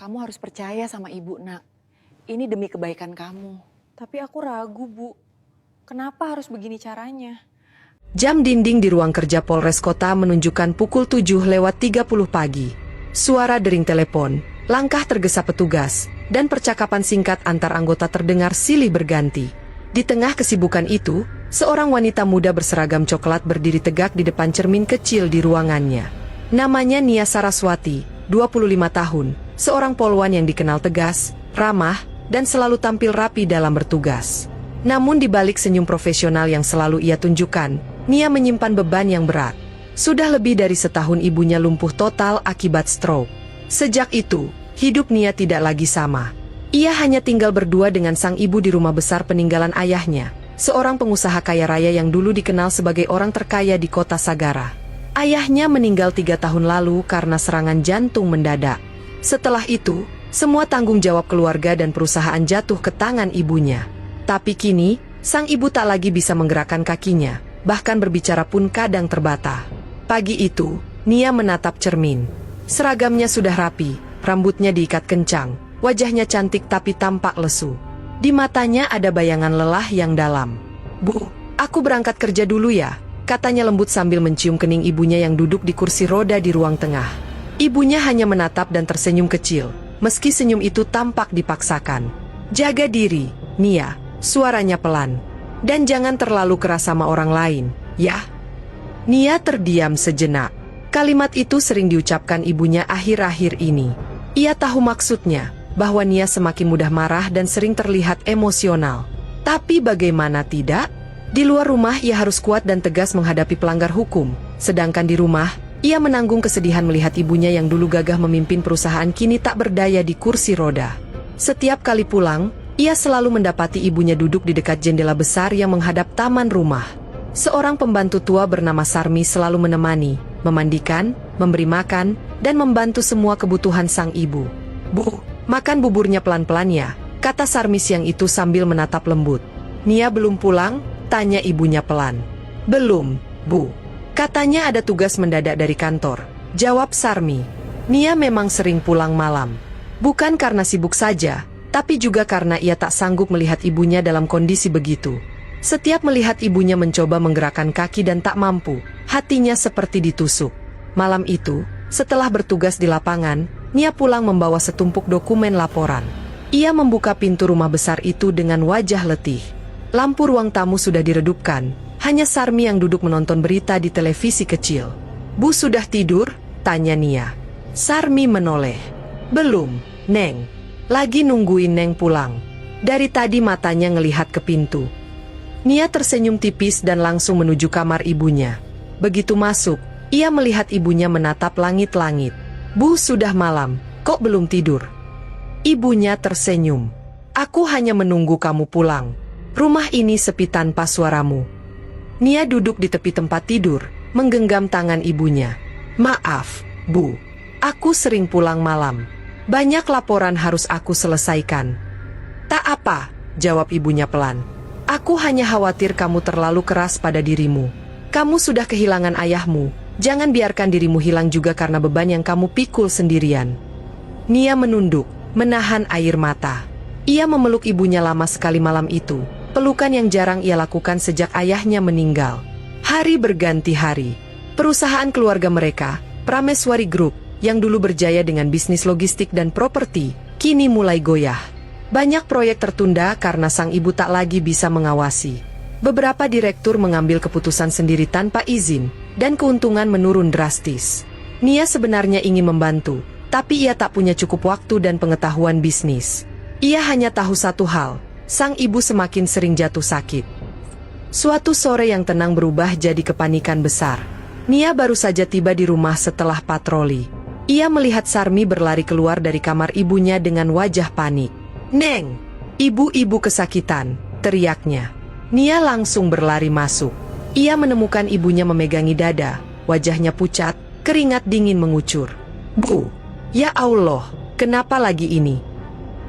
Kamu harus percaya sama ibu, nak. Ini demi kebaikan kamu. Tapi aku ragu, Bu. Kenapa harus begini caranya? Jam dinding di ruang kerja Polres Kota menunjukkan pukul 7:30 pagi. Suara dering telepon, langkah tergesa petugas, dan percakapan singkat antar anggota terdengar silih berganti. Di tengah kesibukan itu, seorang wanita muda berseragam coklat berdiri tegak di depan cermin kecil di ruangannya. Namanya Nia Saraswati, 25 tahun, seorang polwan yang dikenal tegas, ramah, dan selalu tampil rapi dalam bertugas. Namun di balik senyum profesional yang selalu ia tunjukkan, Nia menyimpan beban yang berat. Sudah lebih dari setahun ibunya lumpuh total akibat stroke. Sejak itu, hidup Nia tidak lagi sama. Ia hanya tinggal berdua dengan sang ibu di rumah besar peninggalan ayahnya, seorang pengusaha kaya raya yang dulu dikenal sebagai orang terkaya di kota Sagara. Ayahnya meninggal 3 tahun lalu karena serangan jantung mendadak. Setelah itu, semua tanggung jawab keluarga dan perusahaan jatuh ke tangan ibunya. Tapi kini, sang ibu tak lagi bisa menggerakkan kakinya, bahkan berbicara pun kadang terbata. Pagi itu, Nia menatap cermin. Seragamnya sudah rapi, rambutnya diikat kencang, wajahnya cantik tapi tampak lesu. Di matanya ada bayangan lelah yang dalam. "Bu, aku berangkat kerja dulu ya," katanya lembut sambil mencium kening ibunya yang duduk di kursi roda di ruang tengah. Ibunya hanya menatap dan tersenyum kecil, meski senyum itu tampak dipaksakan. "Jaga diri, Nia," suaranya pelan. "Dan jangan terlalu keras sama orang lain, ya?" Nia terdiam sejenak. Kalimat itu sering diucapkan ibunya akhir-akhir ini. Ia tahu maksudnya, bahwa Nia semakin mudah marah dan sering terlihat emosional. Tapi bagaimana tidak? Di luar rumah ia harus kuat dan tegas menghadapi pelanggar hukum. Sedangkan di rumah, ia menanggung kesedihan melihat ibunya yang dulu gagah memimpin perusahaan kini tak berdaya di kursi roda. Setiap kali pulang, ia selalu mendapati ibunya duduk di dekat jendela besar yang menghadap taman rumah. Seorang pembantu tua bernama Sarmi selalu menemani, memandikan, memberi makan, dan membantu semua kebutuhan sang ibu. "Bu, makan buburnya pelan-pelan ya," kata Sarmi siang itu sambil menatap lembut. "Nia belum pulang?" tanya ibunya pelan. "Belum, Bu. Katanya ada tugas mendadak dari kantor," jawab Sarmi. Nia memang sering pulang malam. Bukan karena sibuk saja, tapi juga karena ia tak sanggup melihat ibunya dalam kondisi begitu. Setiap melihat ibunya mencoba menggerakkan kaki dan tak mampu, hatinya seperti ditusuk. Malam itu, setelah bertugas di lapangan, Nia pulang membawa setumpuk dokumen laporan. Ia membuka pintu rumah besar itu dengan wajah letih. Lampu ruang tamu sudah diredupkan, hanya Sarmi yang duduk menonton berita di televisi kecil. "Bu sudah tidur?" tanya Nia. Sarmi menoleh. "Belum, Neng. Lagi nungguin Neng pulang." Dari tadi matanya ngelihat ke pintu. Nia tersenyum tipis dan langsung menuju kamar ibunya. Begitu masuk, ia melihat ibunya menatap langit-langit. "Bu, sudah malam, kok belum tidur?" Ibunya tersenyum. "Aku hanya menunggu kamu pulang. Rumah ini sepi tanpa suaramu." Nia duduk di tepi tempat tidur, menggenggam tangan ibunya. "Maaf, Bu. Aku sering pulang malam. Banyak laporan harus aku selesaikan." "Tak apa," jawab ibunya pelan. "Aku hanya khawatir kamu terlalu keras pada dirimu. Kamu sudah kehilangan ayahmu, jangan biarkan dirimu hilang juga karena beban yang kamu pikul sendirian." Nia menunduk, menahan air mata. Ia memeluk ibunya lama sekali malam itu, pelukan yang jarang ia lakukan sejak ayahnya meninggal. Hari berganti hari. Perusahaan keluarga mereka, Prameswari Group, yang dulu berjaya dengan bisnis logistik dan properti, kini mulai goyah. Banyak proyek tertunda karena sang ibu tak lagi bisa mengawasi. Beberapa direktur mengambil keputusan sendiri tanpa izin, dan keuntungan menurun drastis. Nia sebenarnya ingin membantu, tapi ia tak punya cukup waktu dan pengetahuan bisnis. Ia hanya tahu satu hal, sang ibu semakin sering jatuh sakit. Suatu sore yang tenang berubah jadi kepanikan besar. Nia baru saja tiba di rumah setelah patroli. Ia melihat Sarmi berlari keluar dari kamar ibunya dengan wajah panik. "Neng, ibu-ibu kesakitan," teriaknya. Nia langsung berlari masuk. Ia menemukan ibunya memegangi dada, wajahnya pucat, keringat dingin mengucur. "Bu, ya Allah, kenapa lagi ini?"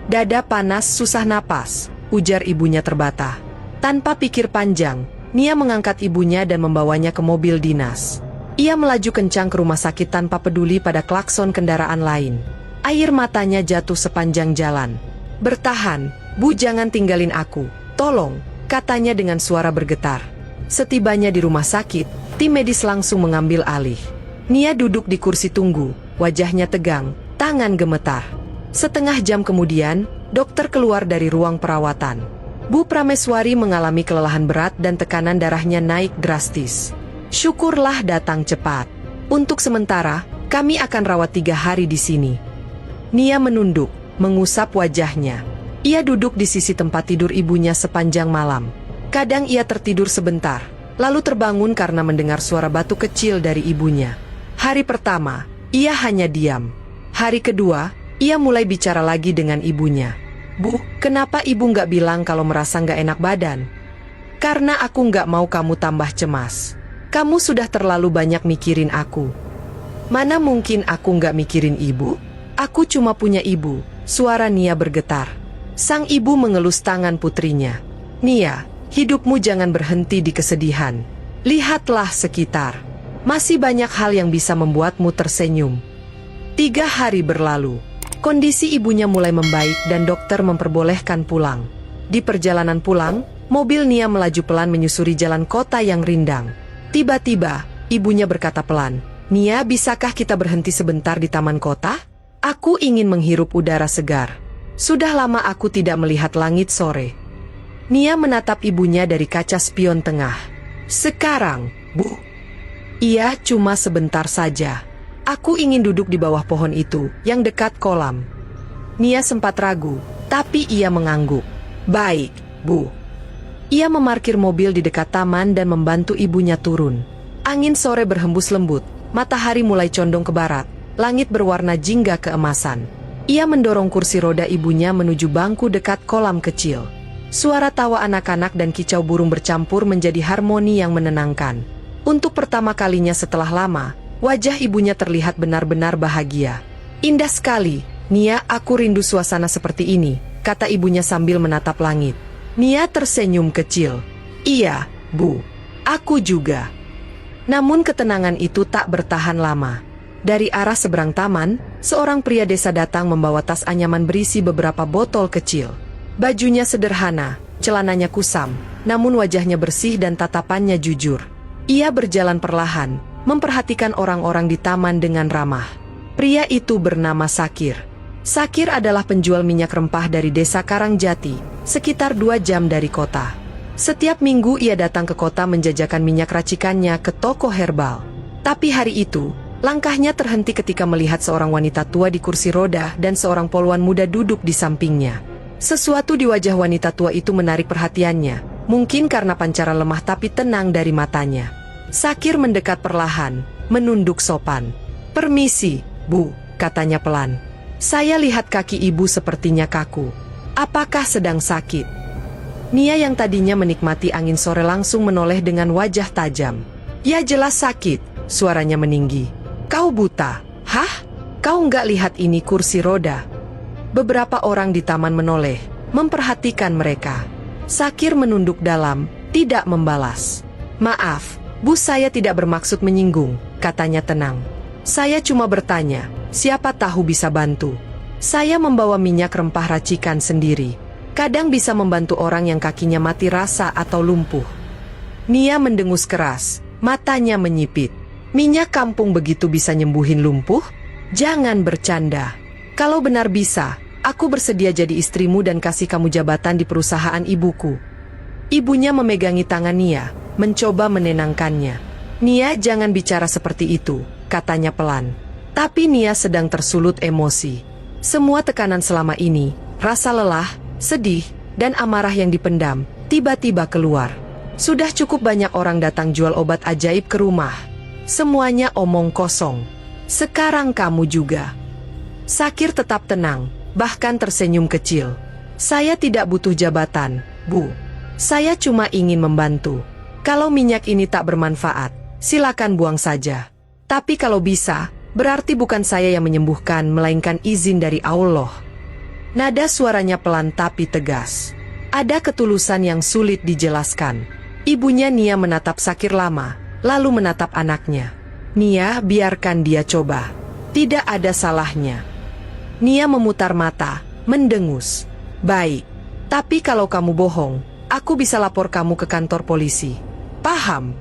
"Dada panas, susah napas," ujar ibunya terbata. Tanpa pikir panjang, Nia mengangkat ibunya dan membawanya ke mobil dinas. Ia melaju kencang ke rumah sakit tanpa peduli pada klakson kendaraan lain. Air matanya jatuh sepanjang jalan. "Bertahan, Bu, jangan tinggalin aku. Tolong," katanya dengan suara bergetar. Setibanya di rumah sakit, tim medis langsung mengambil alih. Nia duduk di kursi tunggu, wajahnya tegang, tangan gemetar. Setengah jam kemudian, dokter keluar dari ruang perawatan. Bu Prameswari mengalami kelelahan berat dan tekanan darahnya naik drastis. "Syukurlah datang cepat. Untuk sementara, kami akan rawat 3 hari di sini." Nia menunduk, mengusap wajahnya. Ia duduk di sisi tempat tidur ibunya sepanjang malam. Kadang ia tertidur sebentar, lalu terbangun karena mendengar suara batu kecil dari ibunya. Hari pertama, ia hanya diam. Hari kedua, ia mulai bicara lagi dengan ibunya. "Bu, kenapa ibu nggak bilang kalau merasa nggak enak badan?" "Karena aku nggak mau kamu tambah cemas. Kamu sudah terlalu banyak mikirin aku." "Mana mungkin aku nggak mikirin ibu? Aku cuma punya ibu." Suara Nia bergetar. Sang ibu mengelus tangan putrinya. "Nia, hidupmu jangan berhenti di kesedihan. Lihatlah sekitar. Masih banyak hal yang bisa membuatmu tersenyum." 3 hari berlalu. Kondisi ibunya mulai membaik dan dokter memperbolehkan pulang. Di perjalanan pulang, mobil Nia melaju pelan menyusuri jalan kota yang rindang. Tiba-tiba, ibunya berkata pelan, "Nia, bisakah kita berhenti sebentar di taman kota? Aku ingin menghirup udara segar. Sudah lama aku tidak melihat langit sore." Nia menatap ibunya dari kaca spion tengah. "Sekarang, Bu." "Iya, cuma sebentar saja. Aku ingin duduk di bawah pohon itu, yang dekat kolam." Nia sempat ragu, tapi ia mengangguk. "Baik, Bu." Ia memarkir mobil di dekat taman dan membantu ibunya turun. Angin sore berhembus lembut, matahari mulai condong ke barat, langit berwarna jingga keemasan. Ia mendorong kursi roda ibunya menuju bangku dekat kolam kecil. Suara tawa anak-anak dan kicau burung bercampur menjadi harmoni yang menenangkan. Untuk pertama kalinya setelah lama, wajah ibunya terlihat benar-benar bahagia. "Indah sekali, Nia, aku rindu suasana seperti ini," kata ibunya sambil menatap langit. Nia tersenyum kecil. "Iya, Bu. Aku juga." Namun ketenangan itu tak bertahan lama. Dari arah seberang taman, seorang pria desa datang membawa tas anyaman berisi beberapa botol kecil. Bajunya sederhana, celananya kusam, namun wajahnya bersih dan tatapannya jujur. Ia berjalan perlahan, memperhatikan orang-orang di taman dengan ramah. Pria itu bernama Sakir. Sakir adalah penjual minyak rempah dari desa Karangjati, sekitar 2 jam dari kota. Setiap minggu ia datang ke kota menjajakan minyak racikannya ke toko herbal. Tapi hari itu, langkahnya terhenti ketika melihat seorang wanita tua di kursi roda dan seorang poluan muda duduk di sampingnya. Sesuatu di wajah wanita tua itu menarik perhatiannya, mungkin karena pancaran lemah tapi tenang dari matanya. Sakir mendekat perlahan, menunduk sopan. "Permisi, Bu," katanya pelan. "Saya lihat kaki ibu sepertinya kaku. Apakah sedang sakit?" Nia yang tadinya menikmati angin sore langsung menoleh dengan wajah tajam. "Ya jelas sakit," suaranya meninggi. "Kau buta? Hah? Kau nggak lihat ini kursi roda?" Beberapa orang di taman menoleh, memperhatikan mereka. Sakir menunduk dalam, tidak membalas. "Maaf, Bu, saya tidak bermaksud menyinggung," katanya tenang. "Saya cuma bertanya, siapa tahu bisa bantu. Saya membawa minyak rempah racikan sendiri. Kadang bisa membantu orang yang kakinya mati rasa atau lumpuh." Nia mendengus keras, matanya menyipit. "Minyak kampung begitu bisa nyembuhin lumpuh? Jangan bercanda. Kalau benar bisa, aku bersedia jadi istrimu dan kasih kamu jabatan di perusahaan ibuku." Ibunya memegangi tangan Nia, mencoba menenangkannya. "Nia, jangan bicara seperti itu," katanya pelan. Tapi Nia sedang tersulut emosi. Semua tekanan selama ini, rasa lelah, sedih, dan amarah yang dipendam, tiba-tiba keluar. Sudah cukup banyak orang datang jual obat ajaib ke rumah. Semuanya omong kosong. Sekarang kamu juga. Sakir tetap tenang, bahkan tersenyum kecil. "Saya tidak butuh jabatan, Bu. Saya cuma ingin membantu. Kalau minyak ini tak bermanfaat, silakan buang saja. Tapi kalau bisa, berarti bukan saya yang menyembuhkan, melainkan izin dari Allah." Nada suaranya pelan tapi tegas. Ada ketulusan yang sulit dijelaskan. Ibunya Nia menatap Sakir lama, lalu menatap anaknya. "Nia, biarkan dia coba. Tidak ada salahnya." Nia memutar mata, mendengus. Baik, tapi kalau kamu bohong, aku bisa lapor kamu ke kantor polisi. Paham?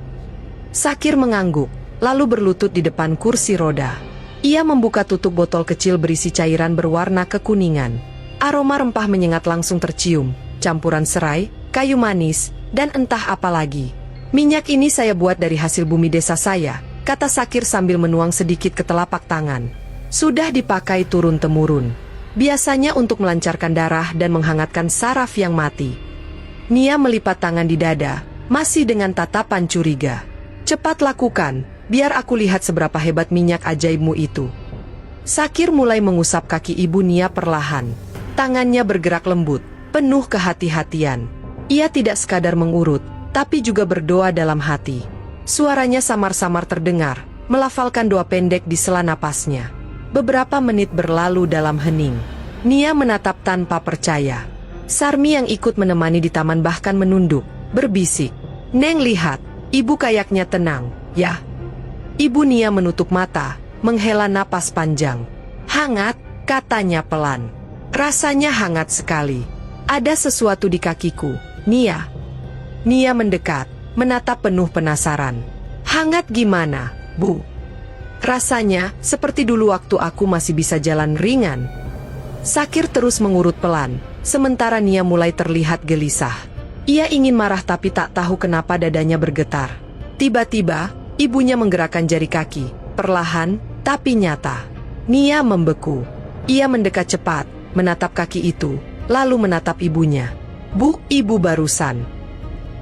Sakir mengangguk, lalu berlutut di depan kursi roda. Ia membuka tutup botol kecil berisi cairan berwarna kekuningan. Aroma rempah menyengat langsung tercium, campuran serai, kayu manis, dan entah apa lagi. Minyak ini saya buat dari hasil bumi desa saya, kata Sakir sambil menuang sedikit ke telapak tangan. Sudah dipakai turun-temurun. Biasanya untuk melancarkan darah dan menghangatkan saraf yang mati. Nia melipat tangan di dada, masih dengan tatapan curiga. Cepat lakukan, biar aku lihat seberapa hebat minyak ajaibmu itu. Sakir mulai mengusap kaki ibu Nia perlahan. Tangannya bergerak lembut, penuh kehati-hatian. Ia tidak sekadar mengurut, tapi juga berdoa dalam hati. Suaranya samar-samar terdengar, melafalkan doa pendek di sela napasnya. Beberapa menit berlalu dalam hening. Nia menatap tanpa percaya. Sarmi yang ikut menemani di taman bahkan menunduk, berbisik. Neng lihat, ibu kayaknya tenang, ya. Ibu Nia menutup mata, menghela napas panjang. Hangat, katanya pelan. Rasanya hangat sekali. Ada sesuatu di kakiku, Nia. Nia mendekat, menatap penuh penasaran. Hangat gimana, Bu? Rasanya seperti dulu waktu aku masih bisa jalan ringan. Sakir terus mengurut pelan, sementara Nia mulai terlihat gelisah. Ia ingin marah tapi tak tahu kenapa dadanya bergetar. Tiba-tiba, ibunya menggerakkan jari kaki, perlahan, tapi nyata. Nia membeku. Ia mendekat cepat, menatap kaki itu, lalu menatap ibunya. Bu, ibu barusan.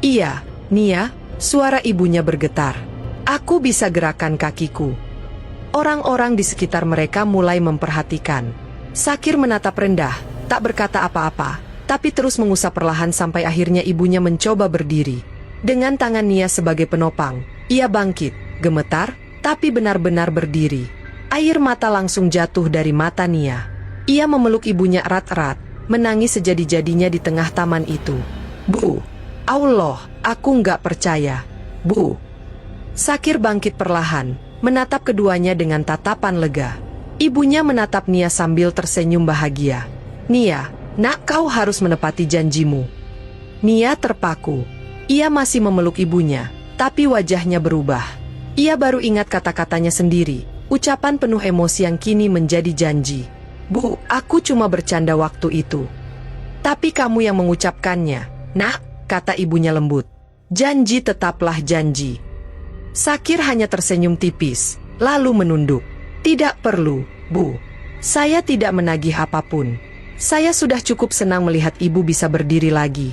Iya, Nia, suara ibunya bergetar. Aku bisa gerakan kakiku. Orang-orang di sekitar mereka mulai memperhatikan. Sakir menatap rendah, tak berkata apa-apa, tapi terus mengusap perlahan sampai akhirnya ibunya mencoba berdiri. Dengan tangan Nia sebagai penopang, ia bangkit, gemetar, tapi benar-benar berdiri. Air mata langsung jatuh dari mata Nia. Ia memeluk ibunya erat-erat, menangis sejadi-jadinya di tengah taman itu. Bu, Allah, aku nggak percaya. Bu. Sakir bangkit perlahan, menatap keduanya dengan tatapan lega. Ibunya menatap Nia sambil tersenyum bahagia. Nia, nak, kau harus menepati janjimu. Nia terpaku. Ia masih memeluk ibunya, tapi wajahnya berubah. Ia baru ingat kata-katanya sendiri, ucapan penuh emosi yang kini menjadi janji. Bu, aku cuma bercanda waktu itu. Tapi kamu yang mengucapkannya, nak, kata ibunya lembut. Janji tetaplah janji. Sakir hanya tersenyum tipis, lalu menunduk. Tidak perlu, Bu. Saya tidak menagih apapun. Saya sudah cukup senang melihat ibu bisa berdiri lagi.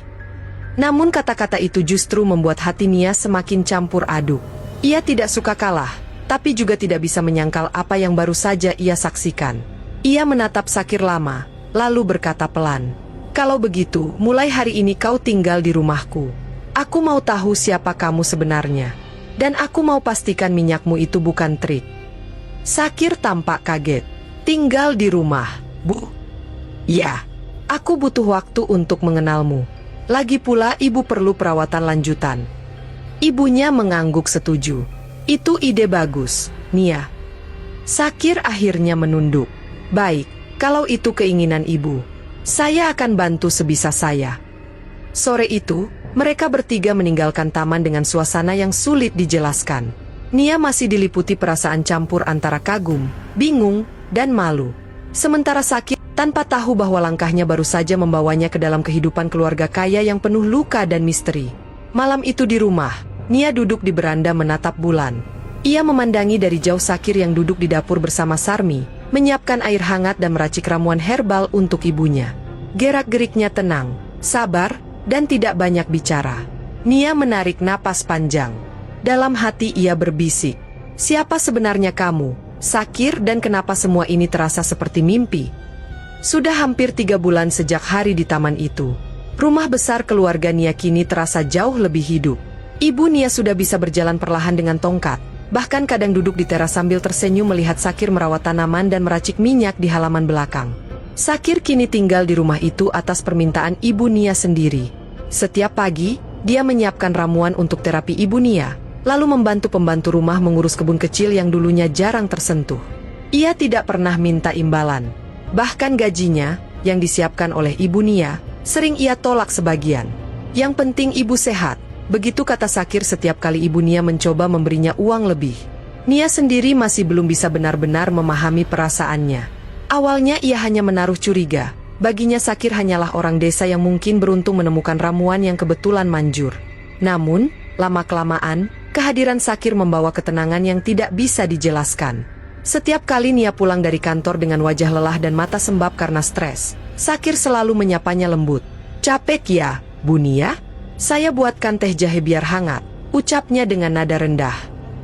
Namun kata-kata itu justru membuat hati Nia semakin campur aduk. Ia tidak suka kalah, tapi juga tidak bisa menyangkal apa yang baru saja ia saksikan. Ia menatap Sakir lama, lalu berkata pelan. Kalau begitu, mulai hari ini kau tinggal di rumahku. Aku mau tahu siapa kamu sebenarnya. Dan aku mau pastikan minyakmu itu bukan trik. Sakir tampak kaget. Tinggal di rumah, Bu? Ya, aku butuh waktu untuk mengenalmu. Lagi pula ibu perlu perawatan lanjutan. Ibunya mengangguk setuju. Itu ide bagus, Nia. Sakir akhirnya menunduk. Baik, kalau itu keinginan ibu, saya akan bantu sebisa saya. Sore itu, mereka bertiga meninggalkan taman dengan suasana yang sulit dijelaskan. Nia masih diliputi perasaan campur antara kagum, bingung, dan malu. Sementara Sakir tanpa tahu bahwa langkahnya baru saja membawanya ke dalam kehidupan keluarga kaya yang penuh luka dan misteri. Malam itu di rumah, Nia duduk di beranda menatap bulan. Ia memandangi dari jauh Sakir yang duduk di dapur bersama Sarmi, menyiapkan air hangat dan meracik ramuan herbal untuk ibunya. Gerak-geriknya tenang, sabar, dan tidak banyak bicara. Nia menarik napas panjang. Dalam hati ia berbisik, siapa sebenarnya kamu, Sakir, dan kenapa semua ini terasa seperti mimpi? Sudah hampir 3 bulan sejak hari di taman itu. Rumah besar keluarga Nia kini terasa jauh lebih hidup. Ibu Nia sudah bisa berjalan perlahan dengan tongkat, bahkan kadang duduk di teras sambil tersenyum melihat Sakir merawat tanaman dan meracik minyak di halaman belakang. Sakir kini tinggal di rumah itu atas permintaan ibu Nia sendiri. Setiap pagi, dia menyiapkan ramuan untuk terapi ibu Nia, lalu membantu pembantu rumah mengurus kebun kecil yang dulunya jarang tersentuh. Ia tidak pernah minta imbalan. Bahkan gajinya, yang disiapkan oleh Ibu Nia, sering ia tolak sebagian. Yang penting ibu sehat, begitu kata Sakir setiap kali Ibu Nia mencoba memberinya uang lebih. Nia sendiri masih belum bisa benar-benar memahami perasaannya. Awalnya ia hanya menaruh curiga, baginya Sakir hanyalah orang desa yang mungkin beruntung menemukan ramuan yang kebetulan manjur. Namun, lama-kelamaan, kehadiran Sakir membawa ketenangan yang tidak bisa dijelaskan. Setiap kali Nia pulang dari kantor dengan wajah lelah dan mata sembab karena stres, Sakir selalu menyapanya lembut. "Capek ya, Bu Nia? Saya buatkan teh jahe biar hangat," ucapnya dengan nada rendah.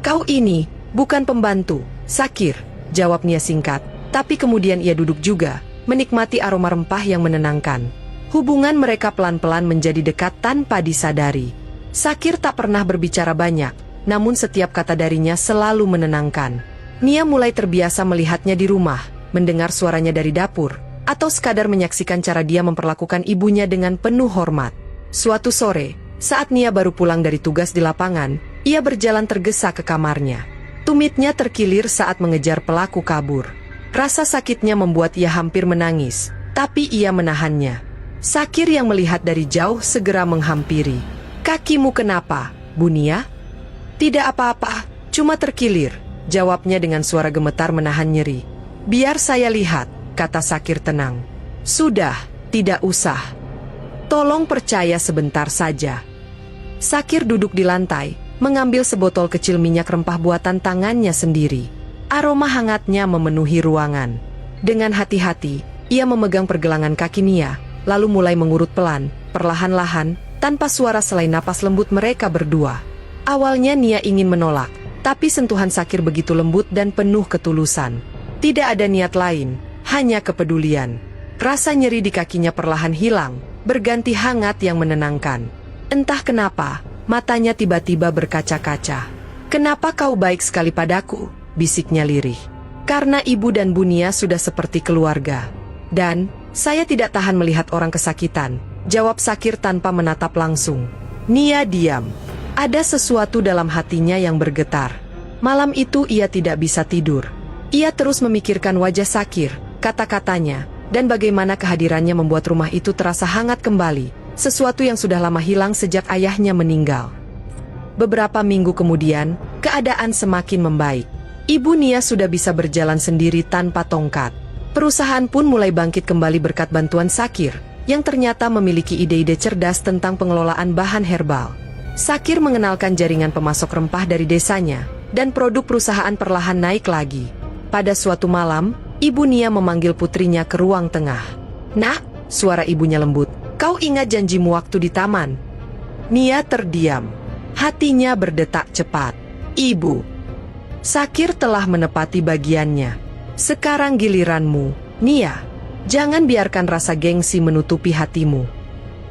"Kau ini, bukan pembantu, Sakir," jawab Nia singkat, tapi kemudian ia duduk juga, menikmati aroma rempah yang menenangkan. Hubungan mereka pelan-pelan menjadi dekat tanpa disadari. Sakir tak pernah berbicara banyak, namun setiap kata darinya selalu menenangkan. Nia mulai terbiasa melihatnya di rumah, mendengar suaranya dari dapur, atau sekadar menyaksikan cara dia memperlakukan ibunya dengan penuh hormat. Suatu sore, saat Nia baru pulang dari tugas di lapangan, ia berjalan tergesa ke kamarnya. Tumitnya terkilir saat mengejar pelaku kabur. Rasa sakitnya membuat ia hampir menangis, tapi ia menahannya. Sakir yang melihat dari jauh segera menghampiri. "Kakimu kenapa, Bu Nia?" "Tidak apa-apa, cuma terkilir," jawabnya dengan suara gemetar menahan nyeri. "Biar saya lihat," kata Sakir tenang. "Sudah, tidak usah. Tolong percaya sebentar saja." Sakir duduk di lantai, mengambil sebotol kecil minyak rempah buatan tangannya sendiri. Aroma hangatnya memenuhi ruangan. Dengan hati-hati, ia memegang pergelangan kaki Nia, lalu mulai mengurut pelan, perlahan-lahan, tanpa suara selain napas lembut mereka berdua. Awalnya Nia ingin menolak, tapi sentuhan Sakir begitu lembut dan penuh ketulusan. Tidak ada niat lain, hanya kepedulian. Rasa nyeri di kakinya perlahan hilang, berganti hangat yang menenangkan. Entah kenapa, matanya tiba-tiba berkaca-kaca. "Kenapa kau baik sekali padaku?" bisiknya lirih. "Karena ibu dan Bu Nia sudah seperti keluarga. Dan, saya tidak tahan melihat orang kesakitan," jawab Sakir tanpa menatap langsung. Nia diam. Ada sesuatu dalam hatinya yang bergetar. Malam itu ia tidak bisa tidur. Ia terus memikirkan wajah Sakir, kata-katanya, dan bagaimana kehadirannya membuat rumah itu terasa hangat kembali, sesuatu yang sudah lama hilang sejak ayahnya meninggal. Beberapa minggu kemudian, keadaan semakin membaik. Ibu Nia sudah bisa berjalan sendiri tanpa tongkat. Perusahaan pun mulai bangkit kembali berkat bantuan Sakir, yang ternyata memiliki ide-ide cerdas tentang pengelolaan bahan herbal. Sakir mengenalkan jaringan pemasok rempah dari desanya, dan produk perusahaan perlahan naik lagi. Pada suatu malam, Ibu Nia memanggil putrinya ke ruang tengah. "Nak," suara ibunya lembut, "kau ingat janjimu waktu di taman?" Nia terdiam. Hatinya berdetak cepat. "Ibu." Sakir telah menepati bagiannya. "Sekarang giliranmu, Nia. Jangan biarkan rasa gengsi menutupi hatimu."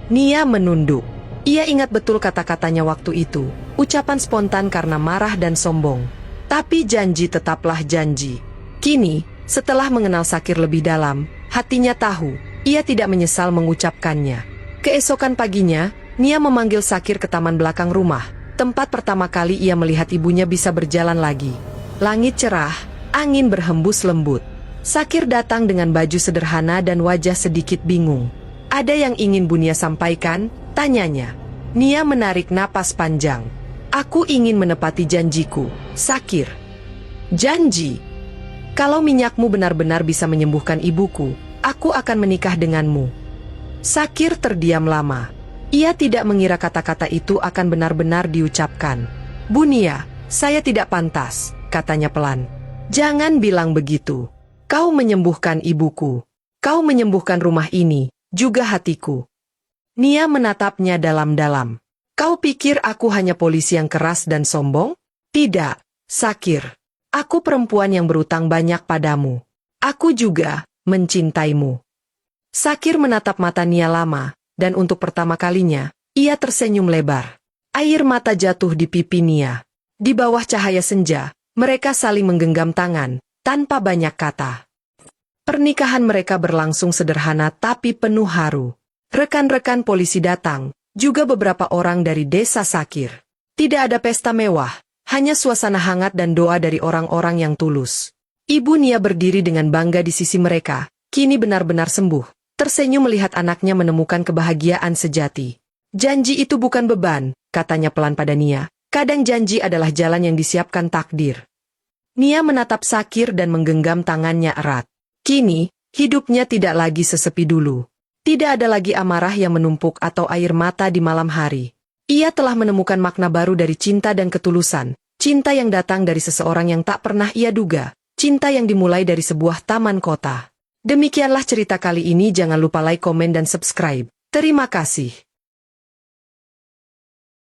Nia menunduk. Ia ingat betul kata-katanya waktu itu, ucapan spontan karena marah dan sombong. Tapi janji tetaplah janji. Kini, setelah mengenal Sakir lebih dalam, hatinya tahu, ia tidak menyesal mengucapkannya. Keesokan paginya, Nia memanggil Sakir ke taman belakang rumah, tempat pertama kali ia melihat ibunya bisa berjalan lagi. Langit cerah, angin berhembus lembut. Sakir datang dengan baju sederhana dan wajah sedikit bingung. "Ada yang ingin Bu Nia sampaikan?" tanyanya. Nia menarik napas panjang. "Aku ingin menepati janjiku, Sakir." "Janji? Kalau minyakmu benar-benar bisa menyembuhkan ibuku, aku akan menikah denganmu." Sakir terdiam lama. Ia tidak mengira kata-kata itu akan benar-benar diucapkan. "Bu Nia, saya tidak pantas," katanya pelan. "Jangan bilang begitu. Kau menyembuhkan ibuku. Kau menyembuhkan rumah ini, juga hatiku." Nia menatapnya dalam-dalam. "Kau pikir aku hanya polisi yang keras dan sombong? Tidak, Sakir. Aku perempuan yang berutang banyak padamu. Aku juga mencintaimu." Sakir menatap mata Nia lama, dan untuk pertama kalinya, ia tersenyum lebar. Air mata jatuh di pipi Nia. Di bawah cahaya senja, mereka saling menggenggam tangan, tanpa banyak kata. Pernikahan mereka berlangsung sederhana tapi penuh haru. Rekan-rekan polisi datang, juga beberapa orang dari desa Sakir. Tidak ada pesta mewah, hanya suasana hangat dan doa dari orang-orang yang tulus. Ibu Nia berdiri dengan bangga di sisi mereka, kini benar-benar sembuh. Tersenyum melihat anaknya menemukan kebahagiaan sejati. Janji itu bukan beban, katanya pelan pada Nia. Kadang janji adalah jalan yang disiapkan takdir. Nia menatap Sakir dan menggenggam tangannya erat. Kini, hidupnya tidak lagi sesepi dulu. Tidak ada lagi amarah yang menumpuk atau air mata di malam hari. Ia telah menemukan makna baru dari cinta dan ketulusan. Cinta yang datang dari seseorang yang tak pernah ia duga. Cinta yang dimulai dari sebuah taman kota. Demikianlah cerita kali ini, jangan lupa like, komen, dan subscribe. Terima kasih.